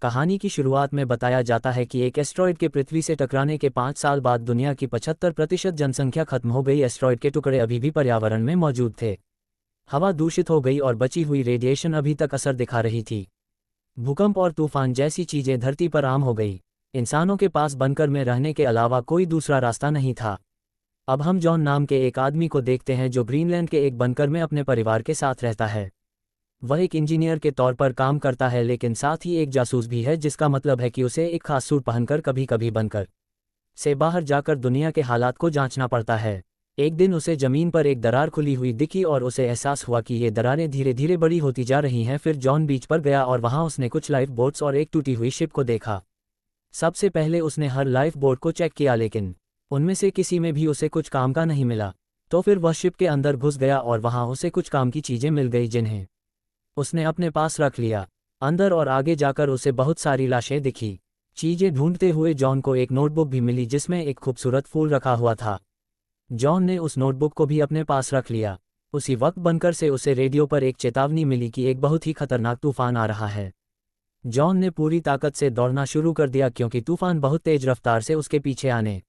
कहानी की शुरुआत में बताया जाता है कि एक एस्ट्रॉयड के पृथ्वी से टकराने के 5 साल बाद दुनिया की 75% जनसंख्या खत्म हो गई। एस्ट्रॉयड के टुकड़े अभी भी पर्यावरण में मौजूद थे। हवा दूषित हो गई और बची हुई रेडिएशन अभी तक असर दिखा रही थी। भूकंप और तूफान जैसी चीजें धरती पर आम हो गई। इंसानों के पास बंकर में रहने के अलावा कोई दूसरा रास्ता नहीं था। अब हम जॉन नाम के एक आदमी को देखते हैं जो ग्रीनलैंड के एक बंकर में अपने परिवार के साथ रहता है। वह एक इंजीनियर के तौर पर काम करता है, लेकिन साथ ही एक जासूस भी है, जिसका मतलब है कि उसे एक खास सूट पहनकर कभी कभी बंकर से बाहर जाकर दुनिया के हालात को जांचना पड़ता है। एक दिन उसे जमीन पर एक दरार खुली हुई दिखी और उसे एहसास हुआ कि ये दरारें धीरे धीरे बड़ी होती जा रही हैं। फिर जॉन बीच पर गया और वहां उसने कुछ लाइफ बोट्स और एक टूटी हुई शिप को देखा। सबसे पहले उसने हर लाइफ बोट को चेक किया, लेकिन उनमें से किसी में भी उसे कुछ काम का नहीं मिला। तो फिर वह शिप के अंदर घुस गया और वहां उसे कुछ काम की चीजें मिल गई, जिन्हें उसने अपने पास रख लिया। अंदर और आगे जाकर उसे बहुत सारी लाशें दिखी। चीजें ढूंढते हुए जॉन को एक नोटबुक भी मिली जिसमें एक खूबसूरत फूल रखा हुआ था। जॉन ने उस नोटबुक को भी अपने पास रख लिया। उसी वक्त बंकर से उसे रेडियो पर एक चेतावनी मिली कि एक बहुत ही खतरनाक तूफान आ रहा है। जॉन ने पूरी ताकत से दौड़ना शुरू कर दिया क्योंकि तूफान बहुत तेज रफ्तार से उसके पीछे आने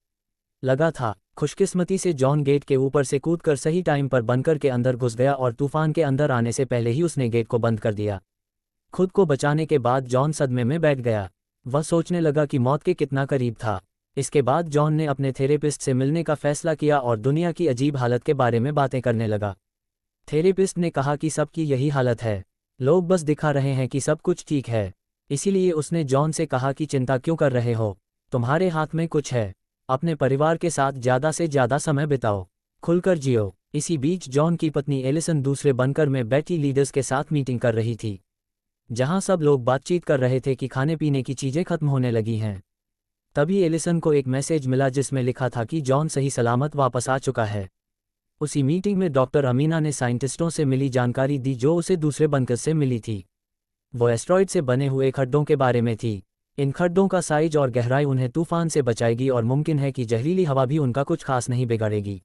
लगा था। खुशकिस्मती से जॉन गेट के ऊपर से कूदकर सही टाइम पर बंकर के अंदर घुस गया और तूफान के अंदर आने से पहले ही उसने गेट को बंद कर दिया। खुद को बचाने के बाद जॉन सदमे में बैठ गया। वह सोचने लगा कि मौत के कितना करीब था। इसके बाद जॉन ने अपने थेरेपिस्ट से मिलने का फैसला किया और दुनिया की अजीब हालत के बारे में बातें करने लगा। थेरेपिस्ट ने कहा कि सबकी यही हालत है, लोग बस दिखा रहे हैं कि सब कुछ ठीक है। इसीलिए उसने जॉन से कहा कि चिंता क्यों कर रहे हो, तुम्हारे हाथ में कुछ है। अपने परिवार के साथ ज़्यादा से ज़्यादा समय बिताओ, खुलकर जियो। इसी बीच जॉन की पत्नी एलिसन दूसरे बंकर में बैठी लीडर्स के साथ मीटिंग कर रही थी, जहां सब लोग बातचीत कर रहे थे कि खाने पीने की चीज़ें खत्म होने लगी हैं। तभी एलिसन को एक मैसेज मिला जिसमें लिखा था कि जॉन सही सलामत वापस आ चुका है। उसी मीटिंग में डॉक्टर अमीना ने साइंटिस्टों से मिली जानकारी दी जो उसे दूसरे बंकर से मिली थी। वो एस्ट्रॉयड से बने हुए खड्डों के बारे में थी। इन खड्डों का साइज और गहराई उन्हें तूफान से बचाएगी और मुमकिन है कि जहरीली हवा भी उनका कुछ खास नहीं बिगाड़ेगी।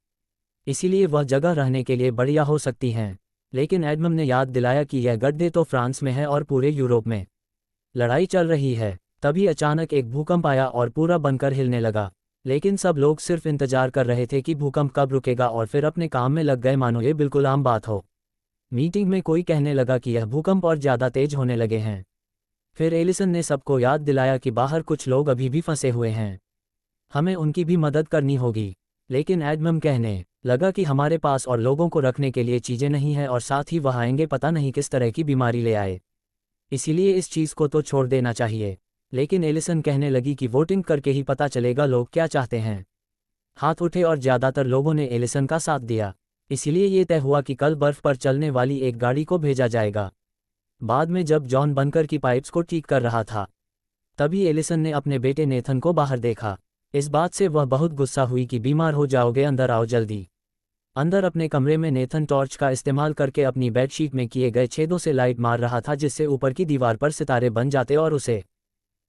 इसीलिए वह जगह रहने के लिए बढ़िया हो सकती हैं। लेकिन एडमम ने याद दिलाया कि यह गड्ढे तो फ्रांस में है और पूरे यूरोप में लड़ाई चल रही है। तभी अचानक एक भूकंप आया और पूरा बंकर हिलने लगा। लेकिन सब लोग सिर्फ इंतजार कर रहे थे कि भूकंप कब रुकेगा और फिर अपने काम में लग गए मानो ये बिल्कुल आम बात हो। मीटिंग में कोई कहने लगा कि यह भूकंप और ज़्यादा तेज होने लगे हैं। फिर एलिसन ने सबको याद दिलाया कि बाहर कुछ लोग अभी भी फंसे हुए हैं, हमें उनकी भी मदद करनी होगी। लेकिन एडमम कहने लगा कि हमारे पास और लोगों को रखने के लिए चीज़ें नहीं हैं और साथ ही वह आएंगे पता नहीं किस तरह की बीमारी ले आए, इसीलिए इस चीज़ को तो छोड़ देना चाहिए। लेकिन एलिसन कहने लगी कि वोटिंग करके ही पता चलेगा लोग क्या चाहते हैं। हाथ उठे और ज़्यादातर लोगों ने एलिसन का साथ दिया। इसीलिए ये तय हुआ कि कल बर्फ़ पर चलने वाली एक गाड़ी को भेजा जाएगा। बाद में जब जॉन बंकर की पाइप्स को ठीक कर रहा था, तभी एलिसन ने अपने बेटे नेथन को बाहर देखा। इस बात से वह बहुत गुस्सा हुई कि बीमार हो जाओगे, अंदर आओ जल्दी। अंदर अपने कमरे में नेथन टॉर्च का इस्तेमाल करके अपनी बेडशीट में किए गए छेदों से लाइट मार रहा था, जिससे ऊपर की दीवार पर सितारे बन जाते और उसे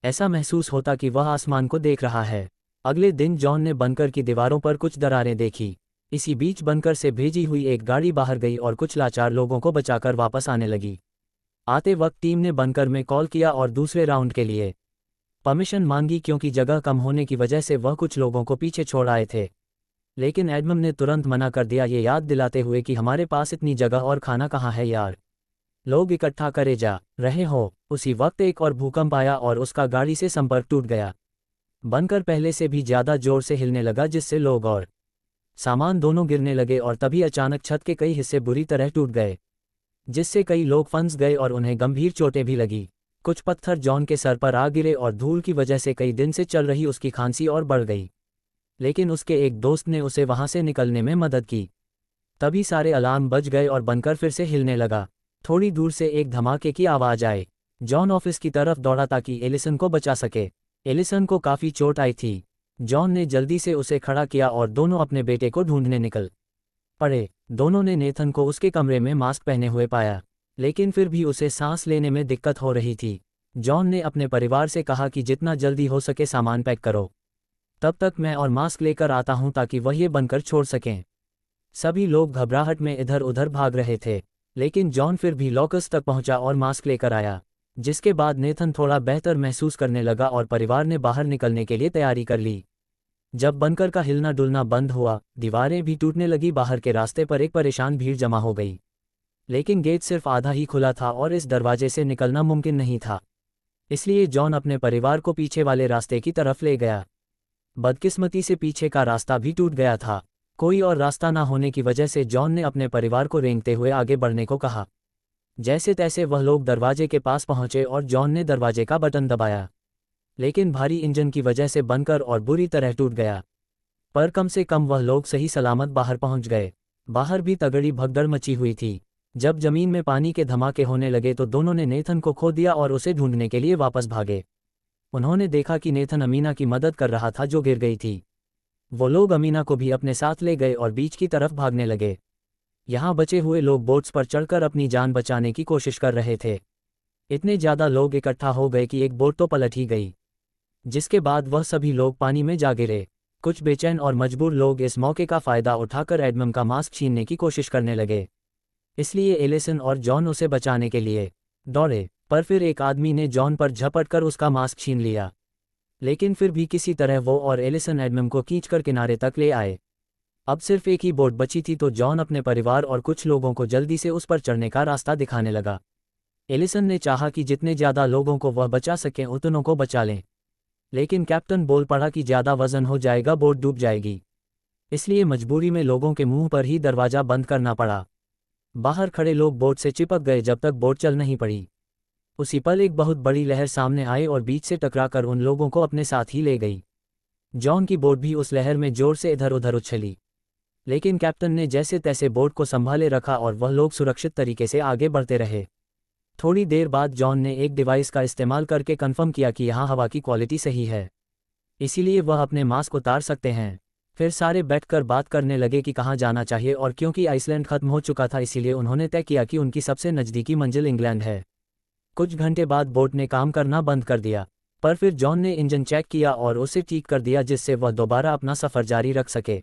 ऐसा महसूस होता कि वह आसमान को देख रहा है। अगले दिन जॉन ने बंकर की दीवारों पर कुछ दरारें देखी। इसी बीच बंकर से भेजी हुई एक गाड़ी बाहर गई और कुछ लाचार लोगों को बचाकर वापस आने लगी। आते वक्त टीम ने बंकर में कॉल किया और दूसरे राउंड के लिए परमिशन मांगी क्योंकि जगह कम होने की वजह से वह कुछ लोगों को पीछे छोड़ आए थे। लेकिन एडमम ने तुरंत मना कर दिया, ये याद दिलाते हुए कि हमारे पास इतनी जगह और खाना कहाँ है यार, लोग इकट्ठा करे जा रहे हो। उसी वक्त एक और भूकंप आया और उसका गाड़ी से संपर्क टूट गया। बंकर पहले से भी ज़्यादा जोर से हिलने लगा, जिससे लोग और सामान दोनों गिरने लगे और तभी अचानक छत के कई हिस्से बुरी तरह टूट गए, जिससे कई लोग फंस गए और उन्हें गंभीर चोटें भी लगी। कुछ पत्थर जॉन के सर पर आ गिरे और धूल की वजह से कई दिन से चल रही उसकी खांसी और बढ़ गई। लेकिन उसके एक दोस्त ने उसे वहां से निकलने में मदद की। तभी सारे अलार्म बज गए और बंकर फिर से हिलने लगा। थोड़ी दूर से एक धमाके की आवाज़ आई। जॉन ऑफिस की तरफ दौड़ा ताकि एलिसन को बचा सके। एलिसन को काफ़ी चोट आई थी। जॉन ने जल्दी से उसे खड़ा किया और दोनों अपने बेटे को ढूंढने निकल पड़े। दोनों ने नेथन को उसके कमरे में मास्क पहने हुए पाया, लेकिन फिर भी उसे सांस लेने में दिक्कत हो रही थी। जॉन ने अपने परिवार से कहा कि जितना जल्दी हो सके सामान पैक करो, तब तक मैं और मास्क लेकर आता हूं ताकि वह ये बनकर छोड़ सकें। सभी लोग घबराहट में इधर उधर भाग रहे थे, लेकिन जॉन फिर भी लॉकर्स तक पहुंचा और मास्क लेकर आया। जिसके बाद नेथन थोड़ा बेहतर महसूस करने लगा और परिवार ने बाहर निकलने के लिए तैयारी कर ली। जब बंकर का हिलना डुलना बंद हुआ, दीवारें भी टूटने लगी, बाहर के रास्ते पर एक परेशान भीड़ जमा हो गई। लेकिन गेट सिर्फ आधा ही खुला था और इस दरवाजे से निकलना मुमकिन नहीं था। इसलिए जॉन अपने परिवार को पीछे वाले रास्ते की तरफ ले गया। बदकिस्मती से पीछे का रास्ता भी टूट गया था। कोई और रास्ता ना होने की वजह से जॉन ने अपने परिवार को रेंगते हुए आगे बढ़ने को कहा। जैसे तैसे वह लोग दरवाजे के पास पहुंचे और जॉन ने दरवाजे का बटन दबाया। लेकिन भारी इंजन की वजह से बंकर और बुरी तरह टूट गया। पर कम से कम वह लोग सही सलामत बाहर पहुंच गए। बाहर भी तगड़ी भगदड़ मची हुई थी। जब जमीन में पानी के धमाके होने लगे तो दोनों ने नेथन को खो दिया और उसे ढूंढने के लिए वापस भागे। उन्होंने देखा कि नेथन अमीना की मदद कर रहा था जो गिर गई थी। वो लोग अमीना को भी अपने साथ ले गए और बीच की तरफ भागने लगे। यहाँ बचे हुए लोग बोट्स पर चढ़कर अपनी जान बचाने की कोशिश कर रहे थे। इतने ज़्यादा लोग इकट्ठा हो गए कि एक बोट तो पलट ही गई, जिसके बाद वह सभी लोग पानी में जा गिरे। कुछ बेचैन और मजबूर लोग इस मौके का फ़ायदा उठाकर एडमम का मास्क छीनने की कोशिश करने लगे। इसलिए एलिसन और जॉन उसे बचाने के लिए दौड़े, पर फिर एक आदमी ने जॉन पर झपटकर उसका मास्क छीन लिया। लेकिन फिर भी किसी तरह वो और एलिसन एडमम को खींचकर किनारे तक ले आए। अब सिर्फ एक ही बोट बची थी तो जॉन अपने परिवार और कुछ लोगों को जल्दी से उस पर चढ़ने का रास्ता दिखाने लगा। एलिसन ने चाहा कि जितने ज़्यादा लोगों को वह बचा सकें उतनों को बचा लें। लेकिन कैप्टन बोल पड़ा कि ज़्यादा वजन हो जाएगा, बोट डूब जाएगी। इसलिए मजबूरी में लोगों के मुंह पर ही दरवाज़ा बंद करना पड़ा। बाहर खड़े लोग बोट से चिपक गए जब तक बोट चल नहीं पड़ी। उसी पल एक बहुत बड़ी लहर सामने आई और बीच से टकराकर उन लोगों को अपने साथ ही ले गई। जॉन की बोट भी उस लहर में जोर से इधर उधर उछली। लेकिन कैप्टन ने जैसे तैसे बोट को संभाले रखा और वह लोग सुरक्षित तरीके से आगे बढ़ते रहे। थोड़ी देर बाद जॉन ने एक डिवाइस का इस्तेमाल करके कंफर्म किया कि यहाँ हवा की क्वालिटी सही है, इसीलिए वह अपने मास्क उतार सकते हैं। फिर सारे बैठकर बात करने लगे कि कहाँ जाना चाहिए, और क्योंकि आइसलैंड खत्म हो चुका था इसीलिए उन्होंने तय किया कि उनकी सबसे नज़दीकी मंजिल इंग्लैंड है। कुछ घंटे बाद बोट ने काम करना बंद कर दिया, पर फिर जॉन ने इंजन चेक किया और उसे ठीक कर दिया जिससे वह दोबारा अपना सफ़र जारी रख सके।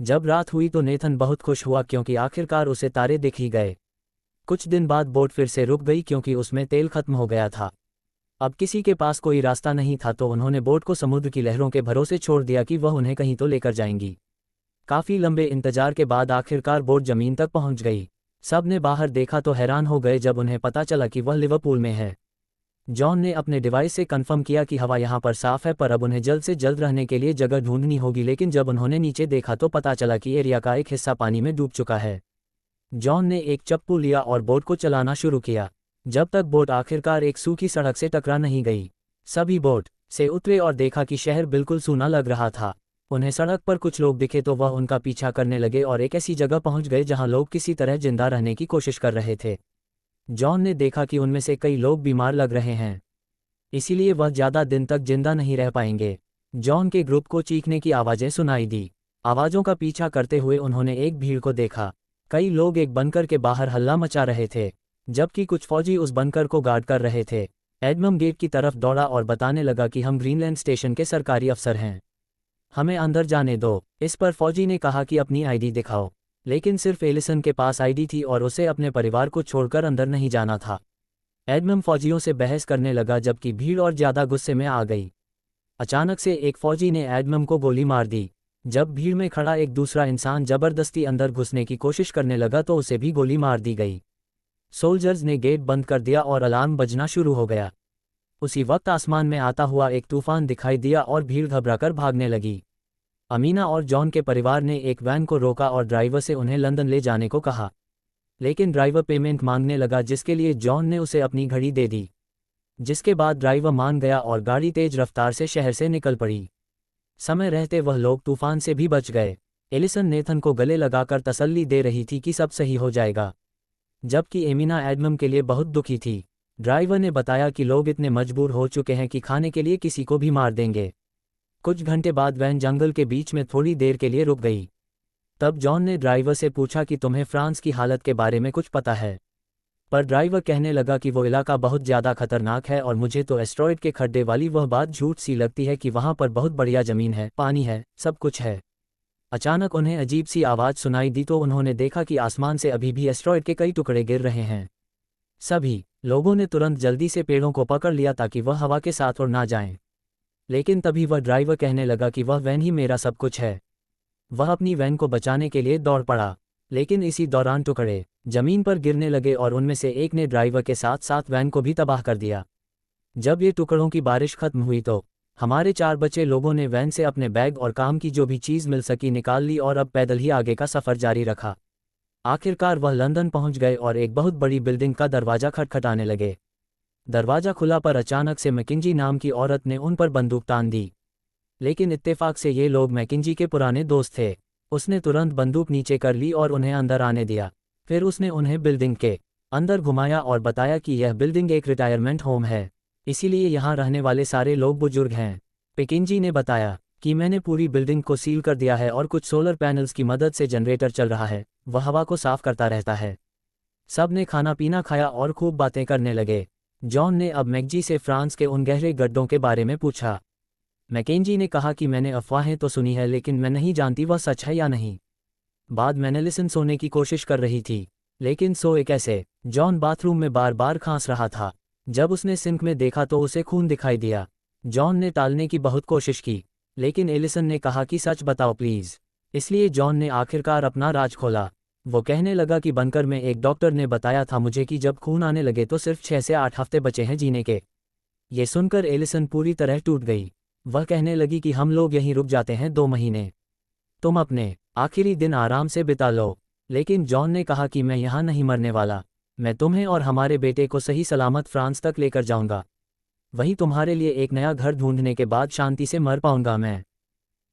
जब रात हुई तो नेथन बहुत खुश हुआ क्योंकि आखिरकार उसे तारे दिख ही गए। कुछ दिन बाद बोट फिर से रुक गई क्योंकि उसमें तेल खत्म हो गया था। अब किसी के पास कोई रास्ता नहीं था तो उन्होंने बोट को समुद्र की लहरों के भरोसे छोड़ दिया कि वह उन्हें कहीं तो लेकर जाएंगी। काफ़ी लंबे इंतजार के बाद आखिरकार बोट जमीन तक पहुंच गई। सब ने बाहर देखा तो हैरान हो गए जब उन्हें पता चला कि वह लिवरपूल में है। जॉन ने अपने डिवाइस से कंफर्म किया कि हवा यहाँ पर साफ है, पर अब उन्हें जल्द से जल्द रहने के लिए जगह ढूंढनी होगी। लेकिन जब उन्होंने नीचे देखा तो पता चला कि एरिया का एक हिस्सा पानी में डूब चुका है। जॉन ने एक चप्पू लिया और बोट को चलाना शुरू किया, जब तक बोट आखिरकार एक सूखी सड़क से टकरा नहीं गई। सभी बोट से उतरे और देखा कि शहर बिल्कुल सूना लग रहा था। उन्हें सड़क पर कुछ लोग दिखे तो वह उनका पीछा करने लगे और एक ऐसी जगह पहुंच गए जहां लोग किसी तरह जिंदा रहने की कोशिश कर रहे थे। जॉन ने देखा कि उनमें से कई लोग बीमार लग रहे हैं, इसीलिए वह ज़्यादा दिन तक जिंदा नहीं रह पाएंगे। जॉन के ग्रुप को चीखने की आवाज़ें सुनाई दी। आवाज़ों का पीछा करते हुए उन्होंने एक भीड़ को देखा। कई लोग एक बंकर के बाहर हल्ला मचा रहे थे, जबकि कुछ फौजी उस बंकर को गार्ड कर रहे थे। एडमम गेट की तरफ दौड़ा और बताने लगा कि हम ग्रीनलैंड स्टेशन के सरकारी अफसर हैं, हमें अंदर जाने दो। इस पर फौजी ने कहा कि अपनी आईडी दिखाओ, लेकिन सिर्फ एलिसन के पास आईडी थी और उसे अपने परिवार को छोड़कर अंदर नहीं जाना था। एडमम फौजियों से बहस करने लगा जबकि भीड़ और ज़्यादा गुस्से में आ गई। अचानक से एक फौजी ने एडमम को गोली मार दी। जब भीड़ में खड़ा एक दूसरा इंसान ज़बरदस्ती अंदर घुसने की कोशिश करने लगा तो उसे भी गोली मार दी गई। सोल्जर्स ने गेट बंद कर दिया और अलार्म बजना शुरू हो गया। उसी वक्त आसमान में आता हुआ एक तूफान दिखाई दिया और भीड़ घबराकर भागने लगी। अमीना और जॉन के परिवार ने एक वैन को रोका और ड्राइवर से उन्हें लंदन ले जाने को कहा, लेकिन ड्राइवर पेमेंट मांगने लगा जिसके लिए जॉन ने उसे अपनी घड़ी दे दी, जिसके बाद ड्राइवर मान गया और गाड़ी तेज रफ्तार से शहर से निकल पड़ी। समय रहते वह लोग तूफान से भी बच गए। एलिसन नेथन को गले लगाकर तसल्ली दे रही थी कि सब सही हो जाएगा, जबकि एमिना एडमम के लिए बहुत दुखी थी। ड्राइवर ने बताया कि लोग इतने मजबूर हो चुके हैं कि खाने के लिए किसी को भी मार देंगे। कुछ घंटे बाद वैन जंगल के बीच में थोड़ी देर के लिए रुक गई। तब जॉन ने ड्राइवर से पूछा कि तुम्हें फ्रांस की हालत के बारे में कुछ पता है, पर ड्राइवर कहने लगा कि वो इलाका बहुत ज़्यादा खतरनाक है और मुझे तो एस्ट्रॉयड के खड्डे वाली वह बात झूठ सी लगती है कि वहाँ पर बहुत बढ़िया ज़मीन है, पानी है, सब कुछ है। अचानक उन्हें अजीब सी आवाज़ सुनाई दी तो उन्होंने देखा कि आसमान से अभी भी एस्ट्रॉयड के कई टुकड़े गिर रहे हैं। सभी लोगों ने तुरंत जल्दी से पेड़ों को पकड़ लिया ताकि वह हवा के साथ उड़ ना जाएं। लेकिन तभी वह ड्राइवर कहने लगा कि वह वैन ही मेरा सब कुछ है। वह अपनी वैन को बचाने के लिए दौड़ पड़ा, लेकिन इसी दौरान टुकड़े जमीन पर गिरने लगे और उनमें से एक ने ड्राइवर के साथ साथ वैन को भी तबाह कर दिया। जब ये टुकड़ों की बारिश खत्म हुई तो हमारे 4 बचे लोगों ने वैन से अपने बैग और काम की जो भी चीज़ मिल सकी निकाल ली और अब पैदल ही आगे का सफ़र जारी रखा। आखिरकार वह लंदन पहुंच गए और एक बहुत बड़ी बिल्डिंग का दरवाज़ा खटखटाने लगे। दरवाज़ा खुला पर अचानक से मैकेंजी नाम की औरत ने उन पर बंदूक तान दी। लेकिन इत्तेफाक से ये लोग मैकेंजी के पुराने दोस्त थे। उसने तुरंत बंदूक नीचे कर ली और उन्हें अंदर आने दिया। फिर उसने उन्हें बिल्डिंग के अंदर घुमाया और बताया कि यह बिल्डिंग एक रिटायरमेंट होम है, इसीलिए यहाँ रहने वाले सारे लोग बुजुर्ग हैं। मैकेंजी ने बताया कि मैंने पूरी बिल्डिंग को सील कर दिया है और कुछ सोलर पैनल्स की मदद से जनरेटर चल रहा है, वह हवा को साफ करता रहता है। सब ने खाना पीना खाया और खूब बातें करने लगे। जॉन ने अब मैकेंजी से फ्रांस के उन गहरे गड्ढों के बारे में पूछा। मैकेंजी ने कहा कि मैंने अफवाहें तो सुनी है लेकिन मैं नहीं जानती वह सच है या नहीं। बाद में एलिसन सोने की कोशिश कर रही थी, लेकिन सोए कैसे? जॉन बाथरूम में बार बार खांस रहा था। जब उसने सिंक में देखा तो उसे खून दिखाई दिया। जॉन ने टालने की बहुत कोशिश की, लेकिन एलिसन ने कहा कि सच बताओ प्लीज़। इसलिए जॉन ने आखिरकार अपना राज खोला। वो कहने लगा कि बनकर में एक डॉक्टर ने बताया था मुझे कि जब खून आने लगे तो सिर्फ 6 से 8 हफ्ते बचे हैं जीने के। ये सुनकर एलिसन पूरी तरह टूट गई। वह कहने लगी कि हम लोग यहीं रुक जाते हैं 2 महीने, तुम अपने आखिरी दिन आराम से बिता लो। लेकिन जॉन ने कहा कि मैं यहाँ नहीं मरने वाला, मैं तुम्हें और हमारे बेटे को सही सलामत फ्रांस तक लेकर जाऊंगा। वहीं तुम्हारे लिए एक नया घर ढूंढने के बाद शांति से मर पाऊंगा मैं।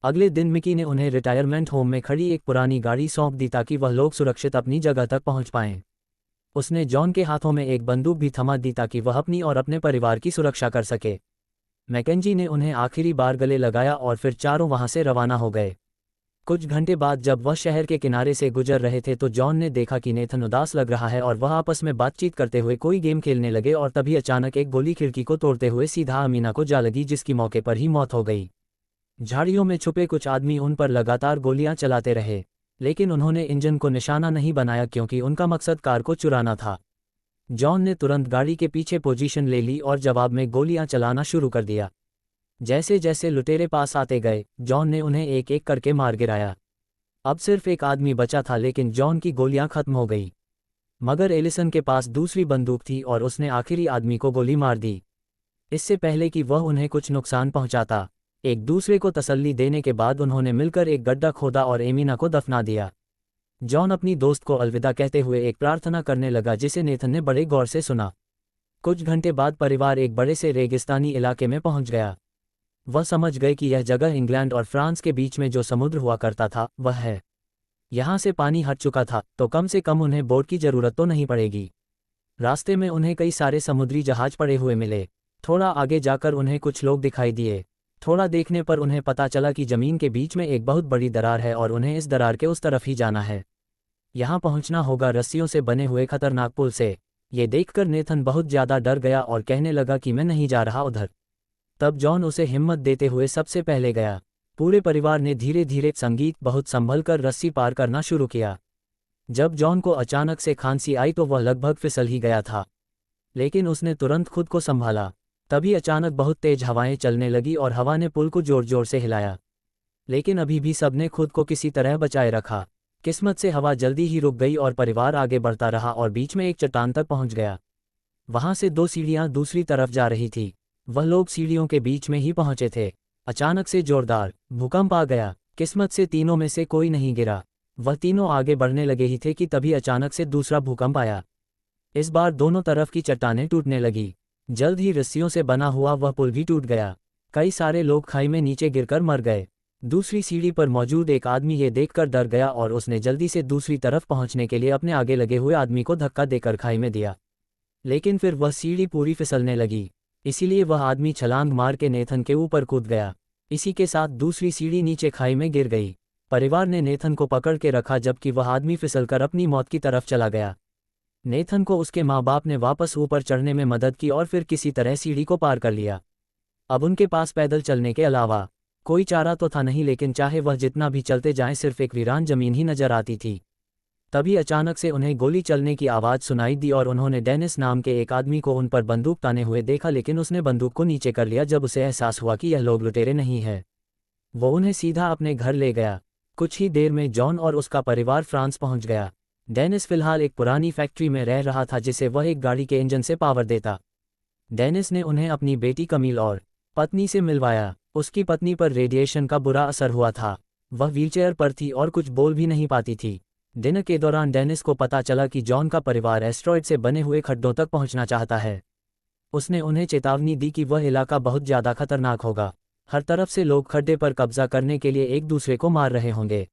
अगले दिन मिकी ने उन्हें रिटायरमेंट होम में खड़ी एक पुरानी गाड़ी सौंप दी ताकि वह लोग सुरक्षित अपनी जगह तक पहुंच पाएं। उसने जॉन के हाथों में एक बंदूक भी थमा दी ताकि वह अपनी और अपने परिवार की सुरक्षा कर सके। मैकेंजी ने उन्हें आखिरी बार गले लगाया और फिर चारों वहां से रवाना हो गए। कुछ घंटे बाद जब वह शहर के किनारे से गुजर रहे थे तो जॉन ने देखा कि नेथन उदास लग रहा है और वह आपस में बातचीत करते हुए कोई गेम खेलने लगे और तभी अचानक एक गोली खिड़की को तोड़ते हुए सीधा अमीना को जा लगी, जिसकी मौके पर ही मौत हो गई। झाड़ियों में छुपे कुछ आदमी उन पर लगातार गोलियां चलाते रहे, लेकिन उन्होंने इंजन को निशाना नहीं बनाया क्योंकि उनका मकसद कार को चुराना था। जॉन ने तुरंत गाड़ी के पीछे पोजीशन ले ली और जवाब में गोलियां चलाना शुरू कर दिया। जैसे जैसे लुटेरे पास आते गए, जॉन ने उन्हें एक एक करके मार गिराया। अब सिर्फ एक आदमी बचा था, लेकिन जॉन की गोलियां खत्म हो गई। मगर एलिसन के पास दूसरी बंदूक थी और उसने आखिरी आदमी को गोली मार दी। इससे पहले कि वह उन्हें कुछ नुकसान पहुंचाता, एक दूसरे को तसल्ली देने के बाद उन्होंने मिलकर एक गड्ढा खोदा और एमिना को दफना दिया। जॉन अपनी दोस्त को अलविदा कहते हुए एक प्रार्थना करने लगा जिसे नेथन ने बड़े गौर से सुना। कुछ घंटे बाद परिवार एक बड़े से रेगिस्तानी इलाके में पहुंच गया। वह समझ गए कि यह जगह इंग्लैंड और फ्रांस के बीच में जो समुद्र हुआ करता था वह है। यहाँ से पानी हट चुका था तो कम से कम उन्हें बोट की जरूरत तो नहीं पड़ेगी। रास्ते में उन्हें कई सारे समुद्री जहाज पड़े हुए मिले। थोड़ा आगे जाकर उन्हें कुछ लोग दिखाई दिए। थोड़ा देखने पर उन्हें पता चला कि जमीन के बीच में एक बहुत बड़ी दरार है और उन्हें इस दरार के उस तरफ ही जाना है। यहाँ पहुँचना होगा रस्सियों से बने हुए खतरनाक पुल से। ये देखकर नेथन बहुत ज़्यादा डर गया और कहने लगा कि मैं नहीं जा रहा उधर। तब जॉन उसे हिम्मत देते हुए सबसे पहले गया। पूरे परिवार ने धीरे धीरे संगीत बहुत संभल कर रस्सी पार करना शुरू किया। जब जॉन को अचानक से खांसी आई तो वह लगभग फिसल ही गया था, लेकिन उसने तुरंत खुद को संभाला। तभी अचानक बहुत तेज हवाएं चलने लगी और हवा ने पुल को जोर जोर से हिलाया, लेकिन अभी भी सबने खुद को किसी तरह बचाए रखा। किस्मत से हवा जल्दी ही रुक गई और परिवार आगे बढ़ता रहा और बीच में एक चट्टान तक पहुंच गया। वहां से 2 सीढ़ियां दूसरी तरफ जा रही थी। वह लोग सीढ़ियों के बीच में ही पहुंचे थे। अचानक से जोरदार भूकंप आ गया। किस्मत से तीनों में से कोई नहीं गिरा। वह तीनों आगे बढ़ने लगे ही थे कि तभी अचानक से दूसरा भूकंप आया। इस बार दोनों तरफ की चट्टानें टूटने लगी। जल्द ही रस्सियों से बना हुआ वह पुल भी टूट गया। कई सारे लोग खाई में नीचे गिरकर मर गए। दूसरी सीढ़ी पर मौजूद एक आदमी ये देखकर डर गया और उसने जल्दी से दूसरी तरफ पहुंचने के लिए अपने आगे लगे हुए आदमी को धक्का देकर खाई में दिया। लेकिन फिर वह सीढ़ी पूरी फिसलने लगी, इसीलिए वह आदमी छलांग मार के नेथन के ऊपर कूद गया। इसी के साथ दूसरी सीढ़ी नीचे खाई में गिर गई। परिवार ने नेथन को पकड़ के रखा जबकि वह आदमी फिसलकर अपनी मौत की तरफ चला गया। नेथन को उसके माँ बाप ने वापस ऊपर चढ़ने में मदद की और फिर किसी तरह सीढ़ी को पार कर लिया। अब उनके पास पैदल चलने के अलावा कोई चारा तो था नहीं, लेकिन चाहे वह जितना भी चलते जाएं सिर्फ एक वीरान जमीन ही नजर आती थी। तभी अचानक से उन्हें गोली चलने की आवाज़ सुनाई दी और उन्होंने डेनिस नाम के एक आदमी को उन पर बंदूक ताने हुए देखा, लेकिन उसने बंदूक को नीचे कर लिया जब उसे एहसास हुआ कि यह लोग लुटेरे नहीं है। वो उन्हें सीधा अपने घर ले गया। कुछ ही देर में जॉन और उसका परिवार फ्रांस पहुंच गया। डेनिस फिलहाल एक पुरानी फैक्ट्री में रह रहा था जिसे वह एक गाड़ी के इंजन से पावर देता। डेनिस ने उन्हें अपनी बेटी कमील और पत्नी से मिलवाया। उसकी पत्नी पर रेडिएशन का बुरा असर हुआ था। वह व्हीलचेयर पर थी और कुछ बोल भी नहीं पाती थी। डिनर के दौरान डेनिस को पता चला कि जॉन का परिवार एस्टेरॉयड से बने हुए खड्डों तक पहुंचना चाहता है। उसने उन्हें चेतावनी दी कि वह इलाका बहुत ज़्यादा खतरनाक होगा। हर तरफ से लोग खड्डे पर कब्जा करने के लिए एक दूसरे को मार रहे होंगे।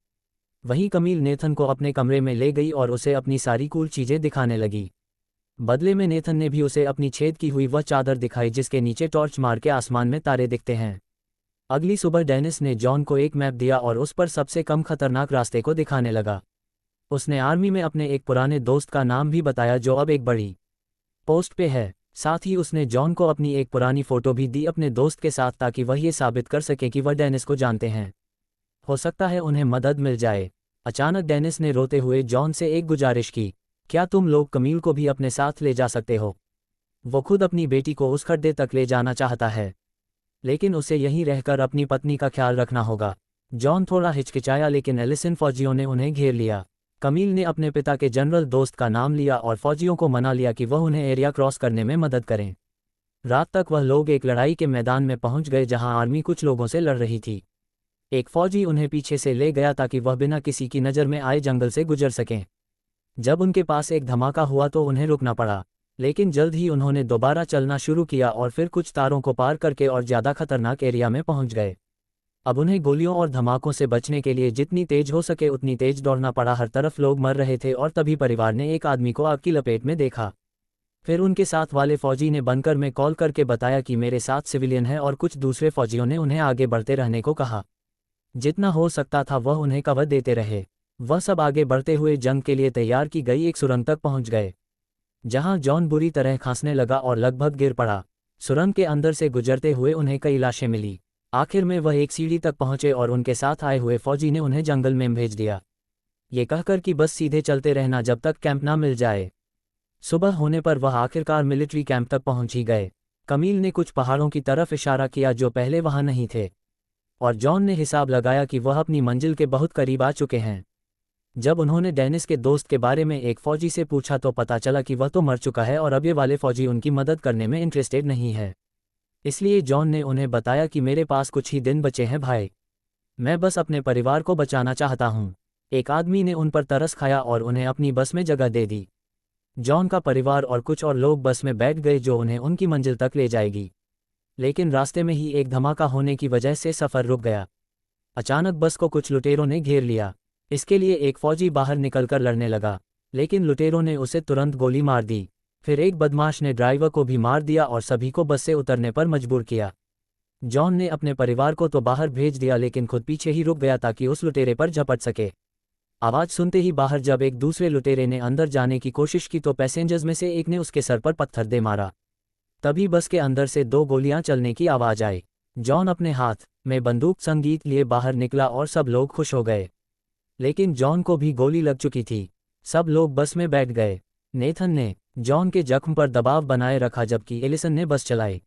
वहीं कमील नेथन को अपने कमरे में ले गई और उसे अपनी सारी कूल चीज़ें दिखाने लगी। बदले में नेथन ने भी उसे अपनी छेद की हुई वह चादर दिखाई जिसके नीचे टॉर्च मार के आसमान में तारे दिखते हैं। अगली सुबह डेनिस ने जॉन को एक मैप दिया और उस पर सबसे कम खतरनाक रास्ते को दिखाने लगा। उसने आर्मी में अपने एक पुराने दोस्त का नाम भी बताया जो अब एक बड़ी पोस्ट पे है। साथ ही उसने जॉन को अपनी एक पुरानी फ़ोटो भी दी अपने दोस्त के साथ, ताकि वह ये साबित कर सके कि वह डेनिस को जानते हैं। हो सकता है उन्हें मदद मिल जाए। अचानक डेनिस ने रोते हुए जॉन से एक गुजारिश की, क्या तुम लोग कमील को भी अपने साथ ले जा सकते हो? वो खुद अपनी बेटी को उस खड्डे तक ले जाना चाहता है, लेकिन उसे यहीं रहकर अपनी पत्नी का ख्याल रखना होगा। जॉन थोड़ा हिचकिचाया, लेकिन एलिसन फौजियों ने उन्हें घेर लिया। कमील ने अपने पिता के जनरल दोस्त का नाम लिया और फौजियों को मना लिया कि वह उन्हें एरिया क्रॉस करने में मदद करें। रात तक वह लोग एक लड़ाई के मैदान में पहुंच गए जहां आर्मी कुछ लोगों से लड़ रही थी। एक फौजी उन्हें पीछे से ले गया ताकि वह बिना किसी की नज़र में आए जंगल से गुजर सकें। जब उनके पास एक धमाका हुआ तो उन्हें रुकना पड़ा, लेकिन जल्द ही उन्होंने दोबारा चलना शुरू किया और फिर कुछ तारों को पार करके और ज़्यादा खतरनाक एरिया में पहुंच गए। अब उन्हें गोलियों और धमाकों से बचने के लिए जितनी तेज हो सके उतनी तेज दौड़ना पड़ा। हर तरफ लोग मर रहे थे और तभी परिवार ने एक आदमी को आग की लपेट में देखा। फिर उनके साथ वाले फौजी ने बंकर में कॉल करके बताया कि मेरे साथ सिविलियन है और कुछ दूसरे फौजियों ने उन्हें आगे बढ़ते रहने को कहा। जितना हो सकता था वह उन्हें कवर देते रहे। वह सब आगे बढ़ते हुए जंग के लिए तैयार की गई एक सुरंग तक पहुंच गए, जहां जॉन बुरी तरह खांसने लगा और लगभग गिर पड़ा। सुरंग के अंदर से गुजरते हुए उन्हें कई लाशें मिली। आखिर में वह एक सीढ़ी तक पहुंचे और उनके साथ आए हुए फौजी ने उन्हें जंगल में भेज दिया, ये कहकर कि बस सीधे चलते रहना जब तक कैंप ना मिल जाए। सुबह होने पर वह आखिरकार मिलिट्री कैंप तक पहुंच ही गए। कमील ने कुछ पहाड़ों की तरफ इशारा किया जो पहले वहां नहीं थे, और जॉन ने हिसाब लगाया कि वह अपनी मंजिल के बहुत करीब आ चुके हैं। जब उन्होंने डेनिस के दोस्त के बारे में एक फौजी से पूछा तो पता चला कि वह तो मर चुका है और अब ये वाले फौजी उनकी मदद करने में इंटरेस्टेड नहीं है। इसलिए जॉन ने उन्हें बताया कि मेरे पास कुछ ही दिन बचे हैं भाई, मैं बस अपने परिवार को बचाना चाहता हूँ। एक आदमी ने उन पर तरस खाया और उन्हें अपनी बस में जगह दे दी। जॉन का परिवार और कुछ और लोग बस में बैठ गए जो उन्हें उनकी मंजिल तक ले जाएगी, लेकिन रास्ते में ही एक धमाका होने की वजह से सफ़र रुक गया। अचानक बस को कुछ लुटेरों ने घेर लिया। इसके लिए एक फौजी बाहर निकलकर लड़ने लगा, लेकिन लुटेरों ने उसे तुरंत गोली मार दी। फिर एक बदमाश ने ड्राइवर को भी मार दिया और सभी को बस से उतरने पर मजबूर किया। जॉन ने अपने परिवार को तो बाहर भेज दिया, लेकिन खुद पीछे ही रुक गया ताकि उस लुटेरे पर झपट सके। आवाज़ सुनते ही बाहर जब एक दूसरे लुटेरे ने अंदर जाने की कोशिश की तो पैसेंजर्स में से एक ने उसके सर पर पत्थर दे मारा। तभी बस के अंदर से 2 गोलियां चलने की आवाज़ आई। जॉन अपने हाथ में बंदूक संगीत लिए बाहर निकला और सब लोग खुश हो गए, लेकिन जॉन को भी गोली लग चुकी थी। सब लोग बस में बैठ गए। नेथन ने जॉन के जख्म पर दबाव बनाए रखा जबकि एलिसन ने बस चलाई।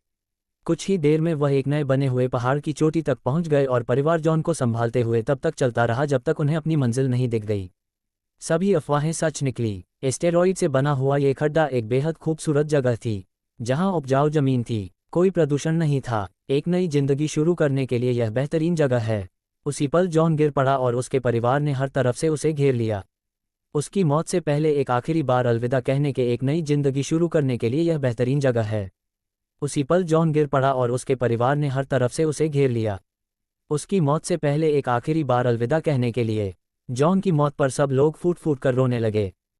कुछ ही देर में वह एक नए बने हुए पहाड़ की चोटी तक पहुंच गए और परिवार जॉन को संभालते हुए तब तक चलता रहा जब तक उन्हें अपनी मंजिल नहीं दिख गई। सभी अफवाहें सच निकली। एस्टेरॉयड से बना हुआ ये खड्डा एक बेहद खूबसूरत जगह थी, जहां उपजाऊ जमीन थी, कोई प्रदूषण नहीं था। एक नई जिंदगी शुरू करने के लिए यह बेहतरीन जगह है। उसी पल जॉन गिर पड़ा और उसके परिवार ने हर तरफ से उसे घेर लिया। उसकी मौत से पहले एक आखिरी बार अलविदा कहने के एक नई जिंदगी शुरू करने के लिए यह बेहतरीन जगह है। उसी पल जॉन गिर पड़ा और उसके परिवार ने हर तरफ से उसे घेर लिया। उसकी मौत से पहले एक आखिरी बार अलविदा कहने के लिए। जॉन की मौत पर सब लोग फूट फूट कर रोने लगे।